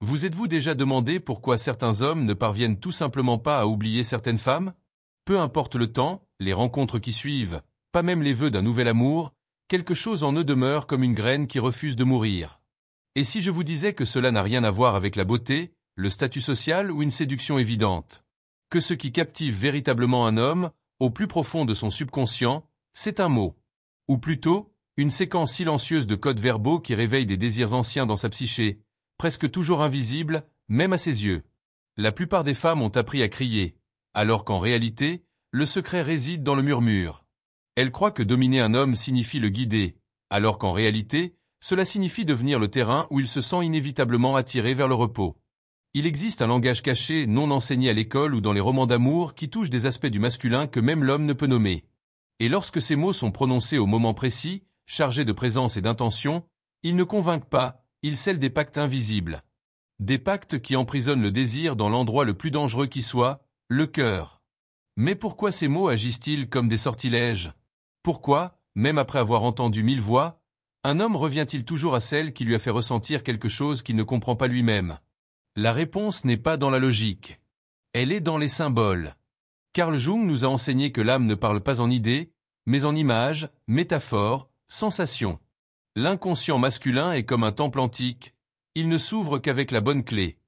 Vous êtes-vous déjà demandé pourquoi certains hommes ne parviennent tout simplement pas à oublier certaines femmes? Peu importe le temps, les rencontres qui suivent, pas même les vœux d'un nouvel amour, quelque chose en eux demeure comme une graine qui refuse de mourir. Et si je vous disais que cela n'a rien à voir avec la beauté, le statut social ou une séduction évidente? Que ce qui captive véritablement un homme, au plus profond de son subconscient, c'est un mot. Ou plutôt, une séquence silencieuse de codes verbaux qui réveillent des désirs anciens dans sa psyché, presque toujours invisibles, même à ses yeux. La plupart des femmes ont appris à crier, alors qu'en réalité, le secret réside dans le murmure. Elles croient que dominer un homme signifie le guider, alors qu'en réalité, cela signifie devenir le terrain où il se sent inévitablement attiré vers le repos. Il existe un langage caché non enseigné à l'école ou dans les romans d'amour qui touche des aspects du masculin que même l'homme ne peut nommer. Et lorsque ces mots sont prononcés au moment précis, chargés de présence et d'intention, ils ne convainquent pas, ils scellent des pactes invisibles. Des pactes qui emprisonnent le désir dans l'endroit le plus dangereux qui soit, le cœur. Mais pourquoi ces mots agissent-ils comme des sortilèges? Pourquoi, même après avoir entendu 1000 voix, un homme revient-il toujours à celle qui lui a fait ressentir quelque chose qu'il ne comprend pas lui-même? La réponse n'est pas dans la logique. Elle est dans les symboles. Carl Jung nous a enseigné que l'âme ne parle pas en idées, mais en images, métaphores, sensations. L'inconscient masculin est comme un temple antique, il ne s'ouvre qu'avec la bonne clé.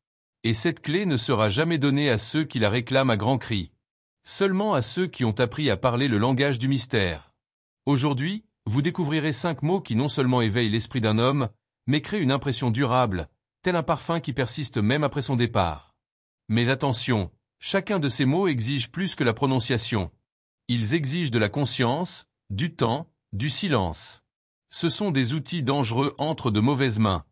Et cette clé ne sera jamais donnée à ceux qui la réclament à grands cris. Seulement à ceux qui ont appris à parler le langage du mystère. Aujourd'hui, vous découvrirez 5 mots qui non seulement éveillent l'esprit d'un homme, mais créent une impression durable, tel un parfum qui persiste même après son départ. Mais attention, chacun de ces mots exige plus que la prononciation. Ils exigent de la conscience, du temps, du silence. Ce sont des outils dangereux entre de mauvaises mains.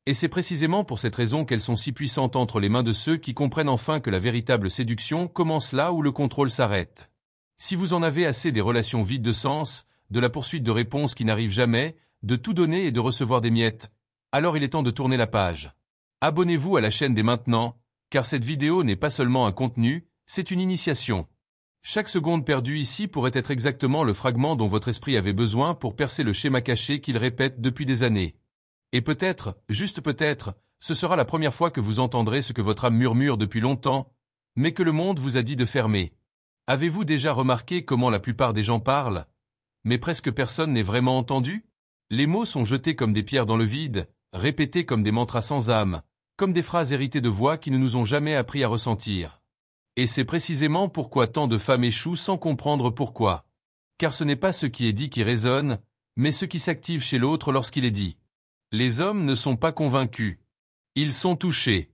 Et c'est précisément pour cette raison qu'elles sont si puissantes entre les mains de ceux qui comprennent enfin que la véritable séduction commence là où le contrôle s'arrête. Si vous en avez assez des relations vides de sens, de la poursuite de réponses qui n'arrivent jamais, de tout donner et de recevoir des miettes, alors il est temps de tourner la page. Abonnez-vous à la chaîne dès maintenant, car cette vidéo n'est pas seulement un contenu, c'est une initiation. Chaque seconde perdue ici pourrait être exactement le fragment dont votre esprit avait besoin pour percer le schéma caché qu'il répète depuis des années. Et peut-être, juste peut-être, ce sera la première fois que vous entendrez ce que votre âme murmure depuis longtemps, mais que le monde vous a dit de fermer. Avez-vous déjà remarqué comment la plupart des gens parlent, mais presque personne n'est vraiment entendu? Les mots sont jetés comme des pierres dans le vide, répétés comme des mantras sans âme, comme des phrases héritées de voix qui ne nous ont jamais appris à ressentir. Et c'est précisément pourquoi tant de femmes échouent sans comprendre pourquoi. Car ce n'est pas ce qui est dit qui résonne, mais ce qui s'active chez l'autre lorsqu'il est dit. Les hommes ne sont pas convaincus. Ils sont touchés.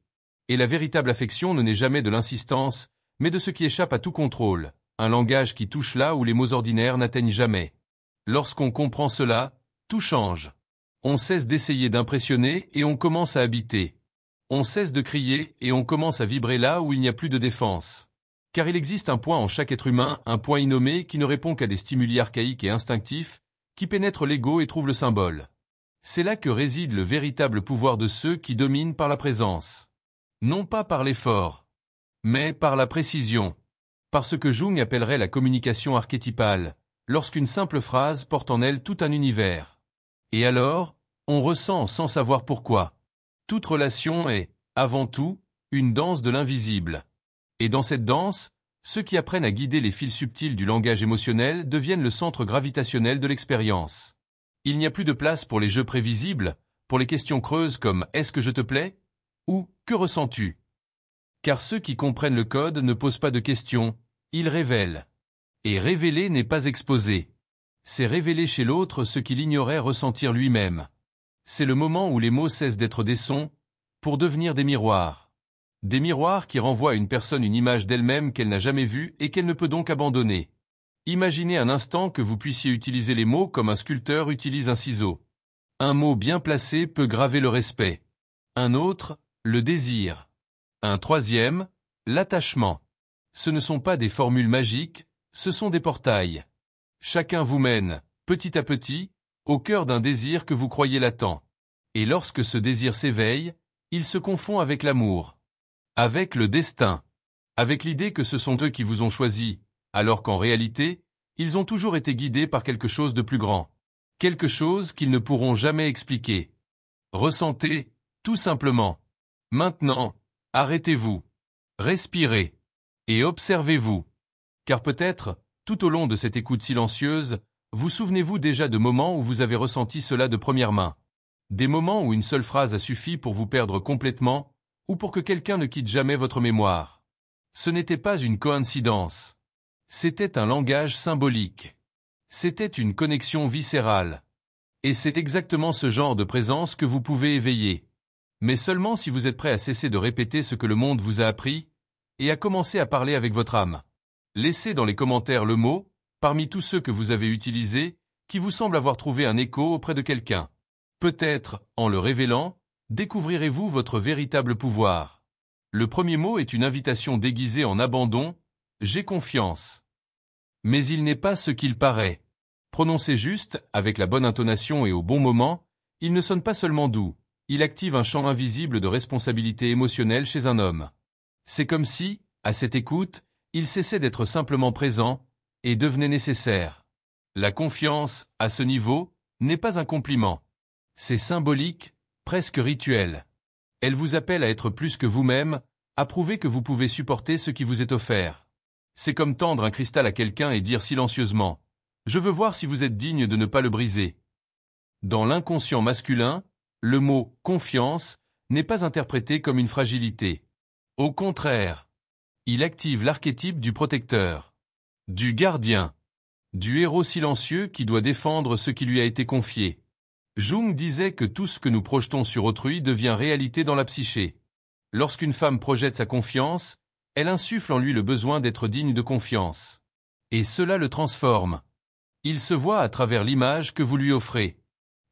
Et la véritable affection ne naît jamais de l'insistance, mais de ce qui échappe à tout contrôle, un langage qui touche là où les mots ordinaires n'atteignent jamais. Lorsqu'on comprend cela, tout change. On cesse d'essayer d'impressionner et on commence à habiter. On cesse de crier et on commence à vibrer là où il n'y a plus de défense. Car il existe un point en chaque être humain, un point innommé qui ne répond qu'à des stimuli archaïques et instinctifs, qui pénètrent l'ego et trouvent le symbole. C'est là que réside le véritable pouvoir de ceux qui dominent par la présence. Non pas par l'effort, mais par la précision. Par ce que Jung appellerait la communication archétypale, lorsqu'une simple phrase porte en elle tout un univers. Et alors, on ressent sans savoir pourquoi. Toute relation est, avant tout, une danse de l'invisible. Et dans cette danse, ceux qui apprennent à guider les fils subtils du langage émotionnel deviennent le centre gravitationnel de l'expérience. Il n'y a plus de place pour les jeux prévisibles, pour les questions creuses comme « Est-ce que je te plais ?» ou « Que ressens-tu ?» Car ceux qui comprennent le code ne posent pas de questions, ils révèlent. Et révéler n'est pas exposer. C'est révéler chez l'autre ce qu'il ignorait ressentir lui-même. C'est le moment où les mots cessent d'être des sons, pour devenir des miroirs. Des miroirs qui renvoient à une personne une image d'elle-même qu'elle n'a jamais vue et qu'elle ne peut donc abandonner. Imaginez un instant que vous puissiez utiliser les mots comme un sculpteur utilise un ciseau. Un mot bien placé peut graver le respect. Un autre, le désir. Un troisième, l'attachement. Ce ne sont pas des formules magiques, ce sont des portails. Chacun vous mène, petit à petit, au cœur d'un désir que vous croyez latent. Et lorsque ce désir s'éveille, il se confond avec l'amour. Avec le destin. Avec l'idée que ce sont eux qui vous ont choisi, alors qu'en réalité, ils ont toujours été guidés par quelque chose de plus grand. Quelque chose qu'ils ne pourront jamais expliquer. Ressentez, tout simplement. Maintenant, arrêtez-vous. Respirez. Et observez-vous. Car peut-être, tout au long de cette écoute silencieuse, vous souvenez-vous déjà de moments où vous avez ressenti cela de première main. Des moments où une seule phrase a suffi pour vous perdre complètement, ou pour que quelqu'un ne quitte jamais votre mémoire. Ce n'était pas une coïncidence. C'était un langage symbolique. C'était une connexion viscérale. Et c'est exactement ce genre de présence que vous pouvez éveiller. Mais seulement si vous êtes prêt à cesser de répéter ce que le monde vous a appris, et à commencer à parler avec votre âme. Laissez dans les commentaires le mot, parmi tous ceux que vous avez utilisés, qui vous semble avoir trouvé un écho auprès de quelqu'un. Peut-être, en le révélant, découvrirez-vous votre véritable pouvoir. Le premier mot est une invitation déguisée en abandon, j'ai confiance. Mais il n'est pas ce qu'il paraît. Prononcé juste, avec la bonne intonation et au bon moment, il ne sonne pas seulement doux, il active un champ invisible de responsabilité émotionnelle chez un homme. C'est comme si, à cette écoute, il cessait d'être simplement présent et devenait nécessaire. La confiance, à ce niveau, n'est pas un compliment. C'est symbolique, presque rituel. Elle vous appelle à être plus que vous-même, à prouver que vous pouvez supporter ce qui vous est offert. C'est comme tendre un cristal à quelqu'un et dire silencieusement « Je veux voir si vous êtes digne de ne pas le briser ». Dans l'inconscient masculin, le mot « confiance » n'est pas interprété comme une fragilité. Au contraire, il active l'archétype du protecteur, du gardien, du héros silencieux qui doit défendre ce qui lui a été confié. Jung disait que tout ce que nous projetons sur autrui devient réalité dans la psyché. Lorsqu'une femme projette sa confiance, elle insuffle en lui le besoin d'être digne de confiance. Et cela le transforme. Il se voit à travers l'image que vous lui offrez.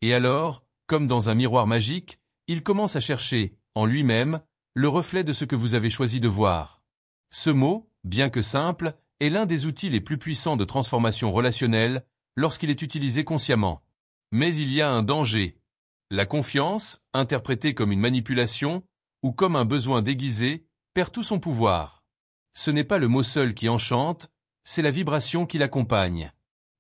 Et alors, comme dans un miroir magique, il commence à chercher, en lui-même, le reflet de ce que vous avez choisi de voir. Ce mot, bien que simple, est l'un des outils les plus puissants de transformation relationnelle lorsqu'il est utilisé consciemment. Mais il y a un danger. La confiance, interprétée comme une manipulation, ou comme un besoin déguisé, perd tout son pouvoir. Ce n'est pas le mot seul qui enchante, c'est la vibration qui l'accompagne.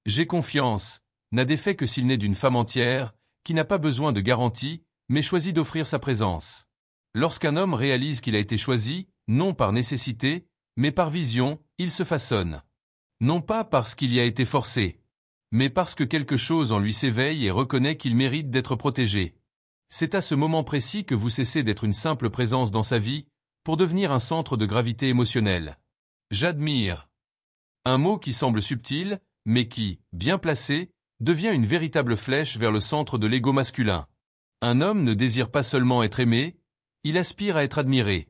J'ai confiance n'a d'effet que s'il naît d'une femme entière, qui n'a pas besoin de garantie, mais choisit d'offrir sa présence. Lorsqu'un homme réalise qu'il a été choisi, non par nécessité, mais par vision, il se façonne. Non pas parce qu'il y a été forcé, mais parce que quelque chose en lui s'éveille et reconnaît qu'il mérite d'être protégé. C'est à ce moment précis que vous cessez d'être une simple présence dans sa vie, pour devenir un centre de gravité émotionnelle. J'admire. Un mot qui semble subtil, mais qui, bien placé, devient une véritable flèche vers le centre de l'ego masculin. Un homme ne désire pas seulement être aimé, il aspire à être admiré.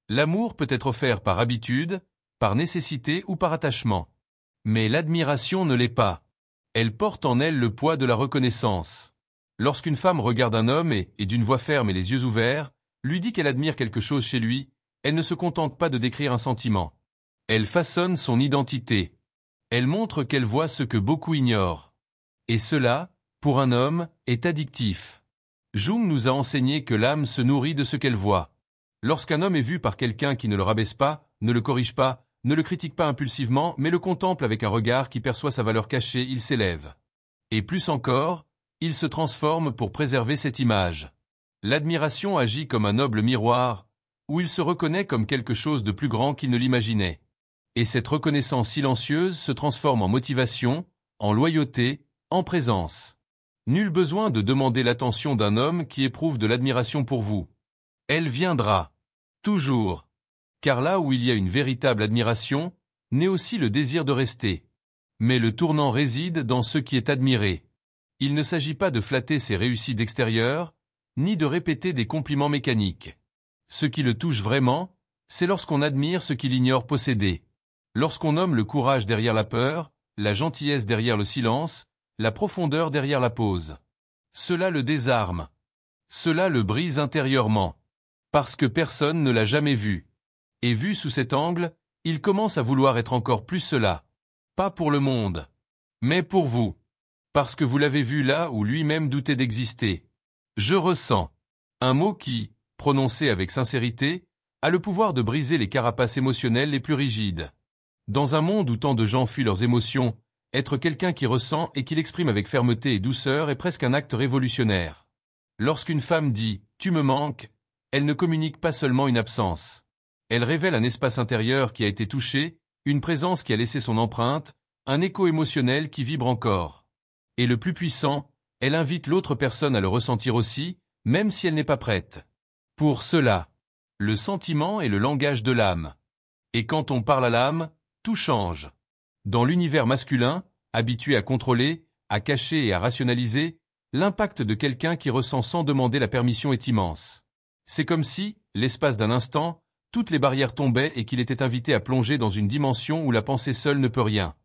L'amour peut être offert par habitude, par nécessité ou par attachement. Mais l'admiration ne l'est pas. Elle porte en elle le poids de la reconnaissance. Lorsqu'une femme regarde un homme et d'une voix ferme et les yeux ouverts, lui dit qu'elle admire quelque chose chez lui, elle ne se contente pas de décrire un sentiment. Elle façonne son identité. Elle montre qu'elle voit ce que beaucoup ignorent. Et cela, pour un homme, est addictif. Jung nous a enseigné que l'âme se nourrit de ce qu'elle voit. Lorsqu'un homme est vu par quelqu'un qui ne le rabaisse pas, ne le corrige pas, ne le critique pas impulsivement, mais le contemple avec un regard qui perçoit sa valeur cachée, il s'élève. Et plus encore, il se transforme pour préserver cette image. L'admiration agit comme un noble miroir, où il se reconnaît comme quelque chose de plus grand qu'il ne l'imaginait. Et cette reconnaissance silencieuse se transforme en motivation, en loyauté, en présence. Nul besoin de demander l'attention d'un homme qui éprouve de l'admiration pour vous. Elle viendra. Toujours. Car là où il y a une véritable admiration, naît aussi le désir de rester. Mais le tournant réside dans ce qui est admiré. Il ne s'agit pas de flatter ses réussites extérieures, ni de répéter des compliments mécaniques. Ce qui le touche vraiment, c'est lorsqu'on admire ce qu'il ignore posséder. Lorsqu'on nomme le courage derrière la peur, la gentillesse derrière le silence, la profondeur derrière la pause. Cela le désarme. Cela le brise intérieurement. Parce que personne ne l'a jamais vu. Et vu sous cet angle, il commence à vouloir être encore plus cela. Pas pour le monde, mais pour vous. Parce que vous l'avez vu là où lui-même doutait d'exister. Je ressens. Un mot qui, prononcé avec sincérité, a le pouvoir de briser les carapaces émotionnelles les plus rigides. Dans un monde où tant de gens fuient leurs émotions, être quelqu'un qui ressent et qui l'exprime avec fermeté et douceur est presque un acte révolutionnaire. Lorsqu'une femme dit « tu me manques », Elle ne communique pas seulement une absence. Elle révèle un espace intérieur qui a été touché, une présence qui a laissé son empreinte, un écho émotionnel qui vibre encore. Et le plus puissant, elle invite l'autre personne à le ressentir aussi, même si elle n'est pas prête. Pour cela, le sentiment est le langage de l'âme. Et quand on parle à l'âme, tout change. Dans l'univers masculin, habitué à contrôler, à cacher et à rationaliser, l'impact de quelqu'un qui ressent sans demander la permission est immense. C'est comme si, l'espace d'un instant, toutes les barrières tombaient et qu'il était invité à plonger dans une dimension où la pensée seule ne peut rien.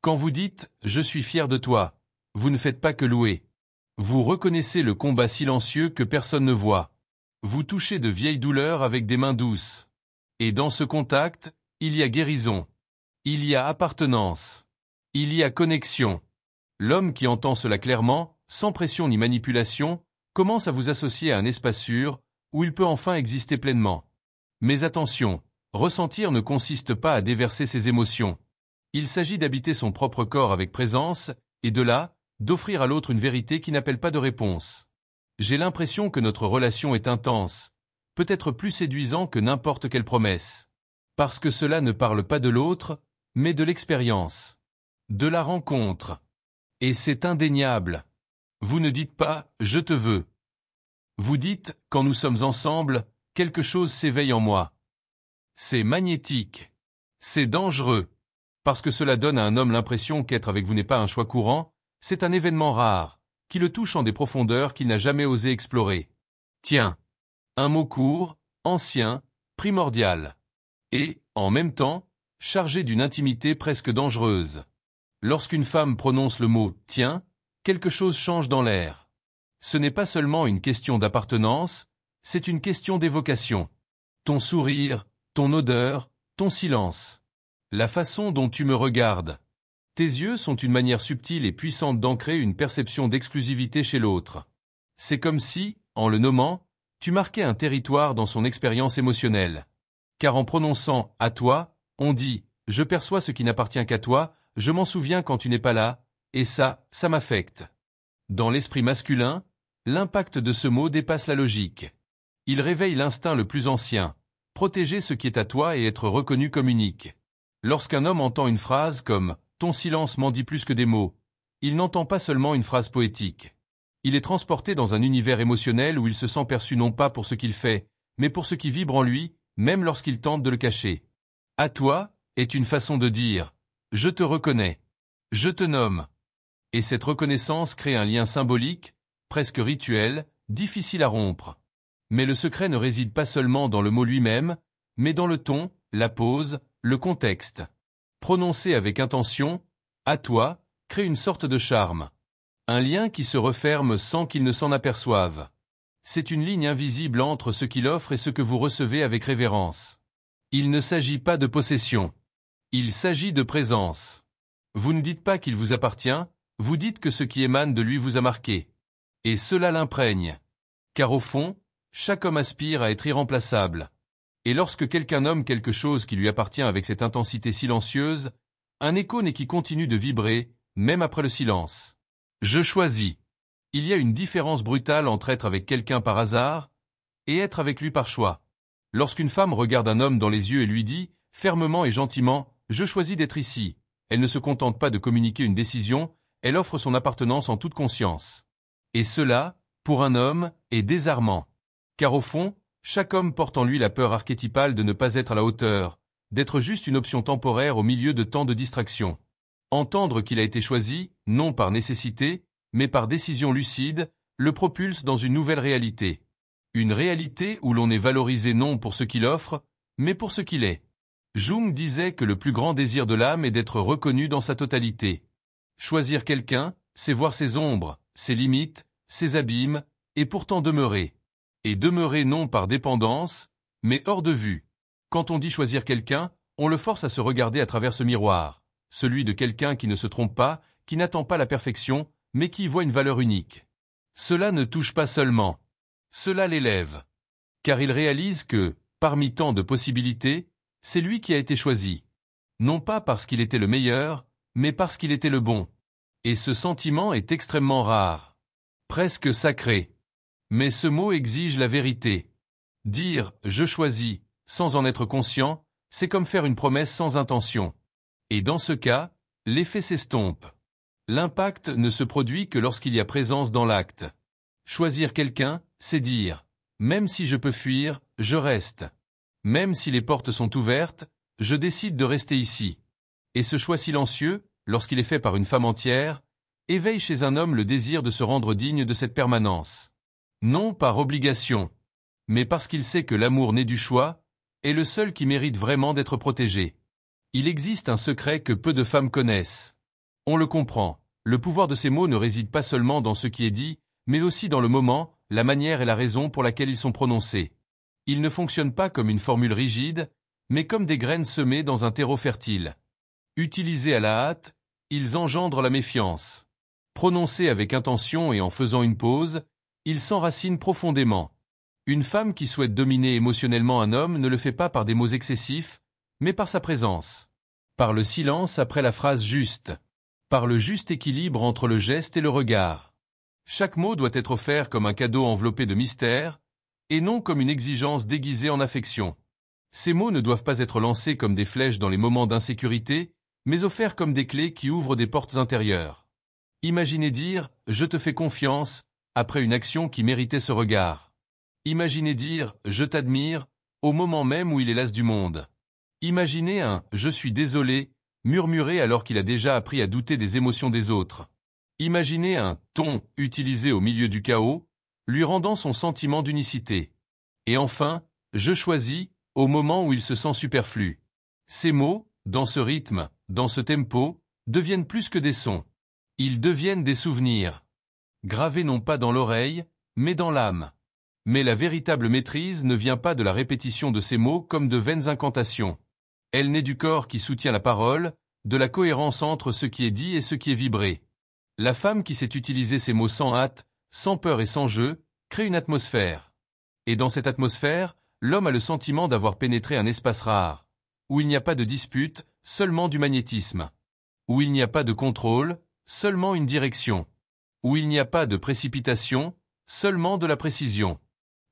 Quand vous dites « je suis fier de toi », vous ne faites pas que louer. Vous reconnaissez le combat silencieux que personne ne voit. Vous touchez de vieilles douleurs avec des mains douces. Et dans ce contact, il y a guérison. Il y a appartenance. Il y a connexion. L'homme qui entend cela clairement, sans pression ni manipulation, commence à vous associer à un espace sûr, où il peut enfin exister pleinement. Mais attention, ressentir ne consiste pas à déverser ses émotions. Il s'agit d'habiter son propre corps avec présence, et de là, d'offrir à l'autre une vérité qui n'appelle pas de réponse. J'ai l'impression que notre relation est intense, peut-être plus séduisant que n'importe quelle promesse. Parce que cela ne parle pas de l'autre, mais de l'expérience. De la rencontre. Et c'est indéniable. Vous ne dites pas « je te veux ». Vous dites « quand nous sommes ensemble, quelque chose s'éveille en moi ». C'est magnétique. C'est dangereux. Parce que cela donne à un homme l'impression qu'être avec vous n'est pas un choix courant, c'est un événement rare, qui le touche en des profondeurs qu'il n'a jamais osé explorer. Tiens. Un mot court, ancien, primordial. Et, en même temps, chargé d'une intimité presque dangereuse. Lorsqu'une femme prononce le mot « tiens », quelque chose change dans l'air. Ce n'est pas seulement une question d'appartenance, c'est une question d'évocation. Ton sourire, ton odeur, ton silence. La façon dont tu me regardes. Tes yeux sont une manière subtile et puissante d'ancrer une perception d'exclusivité chez l'autre. C'est comme si, en le nommant, tu marquais un territoire dans son expérience émotionnelle. Car en prononçant « à toi », on dit « je perçois ce qui n'appartient qu'à toi, je m'en souviens quand tu n'es pas là, et ça m'affecte ». Dans l'esprit masculin, l'impact de ce mot dépasse la logique. Il réveille l'instinct le plus ancien, protéger ce qui est à toi et être reconnu comme unique. Lorsqu'un homme entend une phrase comme « ton silence m'en dit plus que des mots », il n'entend pas seulement une phrase poétique. Il est transporté dans un univers émotionnel où il se sent perçu non pas pour ce qu'il fait, mais pour ce qui vibre en lui, même lorsqu'il tente de le cacher. « À toi » est une façon de dire « je te reconnais »,« je te nomme ». Et cette reconnaissance crée un lien symbolique, presque rituel, difficile à rompre. Mais le secret ne réside pas seulement dans le mot lui-même, mais dans le ton, la pose, le contexte. Prononcé avec intention, « à toi » crée une sorte de charme. Un lien qui se referme sans qu'il ne s'en aperçoive. C'est une ligne invisible entre ce qu'il offre et ce que vous recevez avec révérence. Il ne s'agit pas de possession. Il s'agit de présence. Vous ne dites pas qu'il vous appartient, vous dites que ce qui émane de lui vous a marqué. Et cela l'imprègne. Car au fond, chaque homme aspire à être irremplaçable. Et lorsque quelqu'un nomme quelque chose qui lui appartient avec cette intensité silencieuse, un écho n'est qui continue de vibrer, même après le silence. Je choisis. Il y a une différence brutale entre être avec quelqu'un par hasard et être avec lui par choix. Lorsqu'une femme regarde un homme dans les yeux et lui dit, fermement et gentiment, « Je choisis d'être ici », elle ne se contente pas de communiquer une décision, elle offre son appartenance en toute conscience. Et cela, pour un homme, est désarmant. Car au fond, chaque homme porte en lui la peur archétypale de ne pas être à la hauteur, d'être juste une option temporaire au milieu de tant de distractions. Entendre qu'il a été choisi, non par nécessité, mais par décision lucide, le propulse dans une nouvelle réalité. Une réalité où l'on est valorisé non pour ce qu'il offre, mais pour ce qu'il est. Jung disait que le plus grand désir de l'âme est d'être reconnu dans sa totalité. Choisir quelqu'un, c'est voir ses ombres, ses limites, ses abîmes, et pourtant demeurer. Et demeurer non par dépendance, mais hors de vue. Quand on dit choisir quelqu'un, on le force à se regarder à travers ce miroir. Celui de quelqu'un qui ne se trompe pas, qui n'attend pas la perfection, mais qui y voit une valeur unique. Cela ne touche pas seulement. Cela l'élève. Car il réalise que, parmi tant de possibilités, c'est lui qui a été choisi. Non pas parce qu'il était le meilleur, mais parce qu'il était le bon. Et ce sentiment est extrêmement rare. Presque sacré. Mais ce mot exige la vérité. Dire « je choisis » sans en être conscient, c'est comme faire une promesse sans intention. Et dans ce cas, l'effet s'estompe. L'impact ne se produit que lorsqu'il y a présence dans l'acte. Choisir quelqu'un, c'est dire « même si je peux fuir, je reste. Même si les portes sont ouvertes, je décide de rester ici. » Et ce choix silencieux, lorsqu'il est fait par une femme entière, éveille chez un homme le désir de se rendre digne de cette permanence. Non par obligation, mais parce qu'il sait que l'amour né du choix est le seul qui mérite vraiment d'être protégé. Il existe un secret que peu de femmes connaissent. On le comprend, le pouvoir de ces mots ne réside pas seulement dans ce qui est dit, mais aussi dans le moment, la manière et la raison pour laquelle ils sont prononcés. Ils ne fonctionnent pas comme une formule rigide, mais comme des graines semées dans un terreau fertile. Utilisés à la hâte, ils engendrent la méfiance. Prononcés avec intention et en faisant une pause, ils s'enracinent profondément. Une femme qui souhaite dominer émotionnellement un homme ne le fait pas par des mots excessifs, mais par sa présence. Par le silence après la phrase juste. Par le juste équilibre entre le geste et le regard. Chaque mot doit être offert comme un cadeau enveloppé de mystère, et non comme une exigence déguisée en affection. Ces mots ne doivent pas être lancés comme des flèches dans les moments d'insécurité, mais offerts comme des clés qui ouvrent des portes intérieures. Imaginez dire « je te fais confiance » après une action qui méritait ce regard. Imaginez dire « je t'admire » au moment même où il est las du monde. Imaginez un « je suis désolé » murmuré alors qu'il a déjà appris à douter des émotions des autres. Imaginez un « ton » utilisé au milieu du chaos, lui rendant son sentiment d'unicité. Et enfin, « je choisis » au moment où il se sent superflu. Ces mots, dans ce rythme, dans ce tempo, deviennent plus que des sons. Ils deviennent des souvenirs. Gravés non pas dans l'oreille, mais dans l'âme. Mais la véritable maîtrise ne vient pas de la répétition de ces mots comme de vaines incantations. Elle naît du corps qui soutient la parole, de la cohérence entre ce qui est dit et ce qui est vibré. La femme qui sait utiliser ces mots sans hâte, sans peur et sans jeu, crée une atmosphère. Et dans cette atmosphère, l'homme a le sentiment d'avoir pénétré un espace rare, où il n'y a pas de dispute, seulement du magnétisme. Où il n'y a pas de contrôle, seulement une direction. Où il n'y a pas de précipitation, seulement de la précision.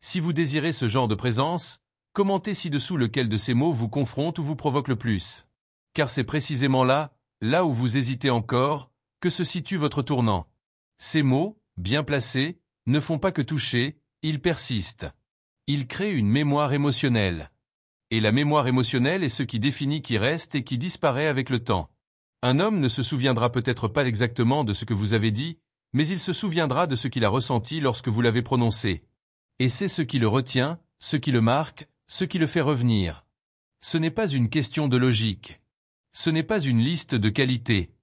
Si vous désirez ce genre de présence, commentez ci-dessous lequel de ces mots vous confronte ou vous provoque le plus. Car c'est précisément là, là où vous hésitez encore, que se situe votre tournant. Ces mots, bien placés, ne font pas que toucher, ils persistent. Ils créent une mémoire émotionnelle. Et la mémoire émotionnelle est ce qui définit qui reste et qui disparaît avec le temps. Un homme ne se souviendra peut-être pas exactement de ce que vous avez dit, mais il se souviendra de ce qu'il a ressenti lorsque vous l'avez prononcé. Et c'est ce qui le retient, ce qui le marque, ce qui le fait revenir. Ce n'est pas une question de logique. Ce n'est pas une liste de qualités.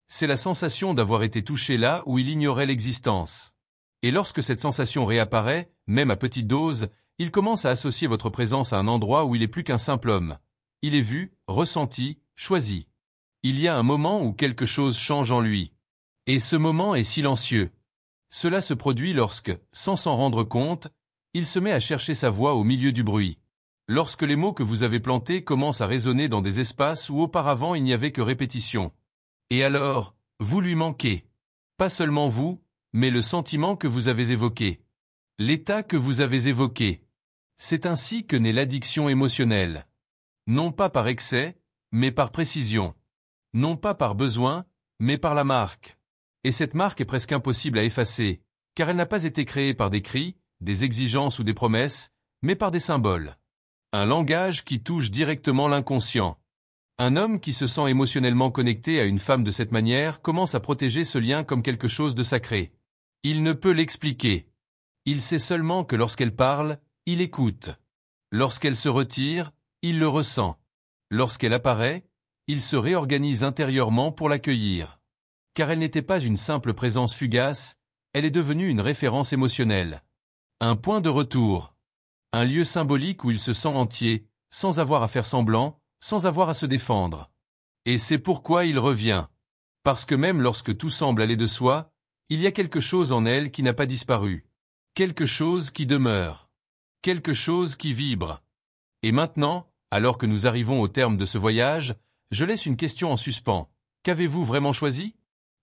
C'est la sensation d'avoir été touché là où il ignorait l'existence. Et lorsque cette sensation réapparaît, même à petite dose, il commence à associer votre présence à un endroit où il est plus qu'un simple homme. Il est vu, ressenti, choisi. Il y a un moment où quelque chose change en lui. Et ce moment est silencieux. Cela se produit lorsque, sans s'en rendre compte, il se met à chercher sa voix au milieu du bruit. Lorsque les mots que vous avez plantés commencent à résonner dans des espaces où auparavant il n'y avait que répétition. Et alors, vous lui manquez. Pas seulement vous, mais le sentiment que vous avez évoqué. L'état que vous avez évoqué. C'est ainsi que naît l'addiction émotionnelle. Non pas par excès, mais par précision. Non pas par besoin, mais par la marque. Et cette marque est presque impossible à effacer, car elle n'a pas été créée par des cris, des exigences ou des promesses, mais par des symboles. Un langage qui touche directement l'inconscient. Un homme qui se sent émotionnellement connecté à une femme de cette manière commence à protéger ce lien comme quelque chose de sacré. Il ne peut l'expliquer. Il sait seulement que lorsqu'elle parle, il écoute. Lorsqu'elle se retire, il le ressent. Lorsqu'elle apparaît, il se réorganise intérieurement pour l'accueillir. Car elle n'était pas une simple présence fugace, elle est devenue une référence émotionnelle. Un point de retour. Un lieu symbolique où il se sent entier, sans avoir à faire semblant, sans avoir à se défendre. Et c'est pourquoi il revient. Parce que même lorsque tout semble aller de soi, il y a quelque chose en elle qui n'a pas disparu. Quelque chose qui demeure. Quelque chose qui vibre. Et maintenant, alors que nous arrivons au terme de ce voyage, je laisse une question en suspens. Qu'avez-vous vraiment choisi ?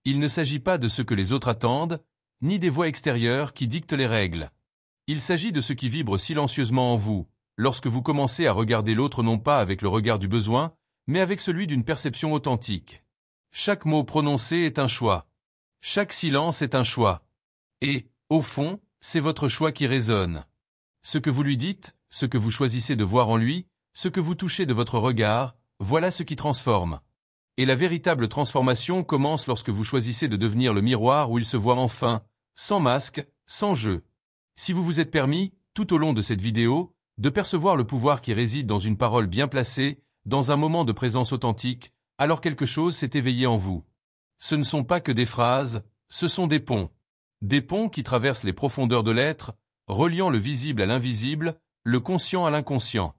Il ne s'agit pas de ce que les autres attendent, ni des voix extérieures qui dictent les règles. Il s'agit de ce qui vibre silencieusement en vous, lorsque vous commencez à regarder l'autre non pas avec le regard du besoin, mais avec celui d'une perception authentique. Chaque mot prononcé est un choix. Chaque silence est un choix. Et, au fond, c'est votre choix qui résonne. Ce que vous lui dites, ce que vous choisissez de voir en lui, ce que vous touchez de votre regard, voilà ce qui transforme. Et la véritable transformation commence lorsque vous choisissez de devenir le miroir où il se voit enfin, sans masque, sans jeu. Si vous vous êtes permis, tout au long de cette vidéo, de percevoir le pouvoir qui réside dans une parole bien placée, dans un moment de présence authentique, alors quelque chose s'est éveillé en vous. Ce ne sont pas que des phrases, ce sont des ponts. Des ponts qui traversent les profondeurs de l'être, reliant le visible à l'invisible, le conscient à l'inconscient.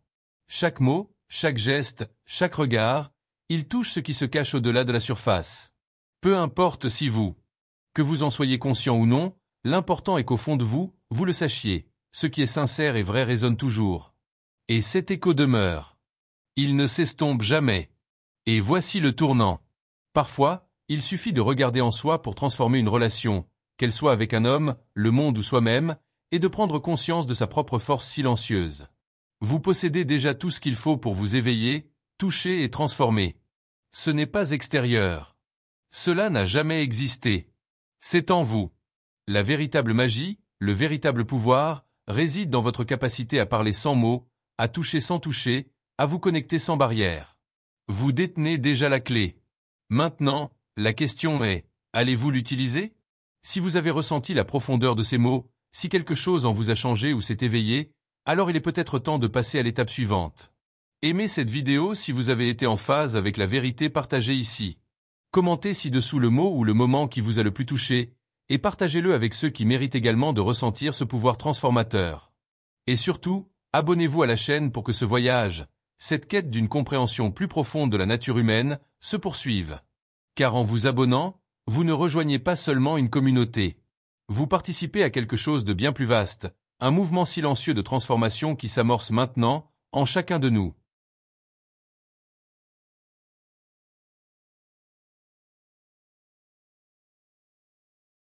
Chaque mot, chaque geste, chaque regard, il touche ce qui se cache au-delà de la surface. Peu importe si vous, que vous en soyez conscient ou non, l'important est qu'au fond de vous, vous le sachiez, ce qui est sincère et vrai résonne toujours. Et cet écho demeure. Il ne s'estompe jamais. Et voici le tournant. Parfois, il suffit de regarder en soi pour transformer une relation, qu'elle soit avec un homme, le monde ou soi-même, et de prendre conscience de sa propre force silencieuse. Vous possédez déjà tout ce qu'il faut pour vous éveiller, toucher et transformer. Ce n'est pas extérieur. Cela n'a jamais existé. C'est en vous. La véritable magie, le véritable pouvoir, réside dans votre capacité à parler sans mots, à toucher sans toucher, à vous connecter sans barrière. Vous détenez déjà la clé. Maintenant, la question est, allez-vous l'utiliser? Si vous avez ressenti la profondeur de ces mots, si quelque chose en vous a changé ou s'est éveillé, alors il est peut-être temps de passer à l'étape suivante. Aimez cette vidéo si vous avez été en phase avec la vérité partagée ici. Commentez ci-dessous le mot ou le moment qui vous a le plus touché, et partagez-le avec ceux qui méritent également de ressentir ce pouvoir transformateur. Et surtout, abonnez-vous à la chaîne pour que ce voyage, cette quête d'une compréhension plus profonde de la nature humaine, se poursuive. Car en vous abonnant, vous ne rejoignez pas seulement une communauté. Vous participez à quelque chose de bien plus vaste, un mouvement silencieux de transformation qui s'amorce maintenant, en chacun de nous.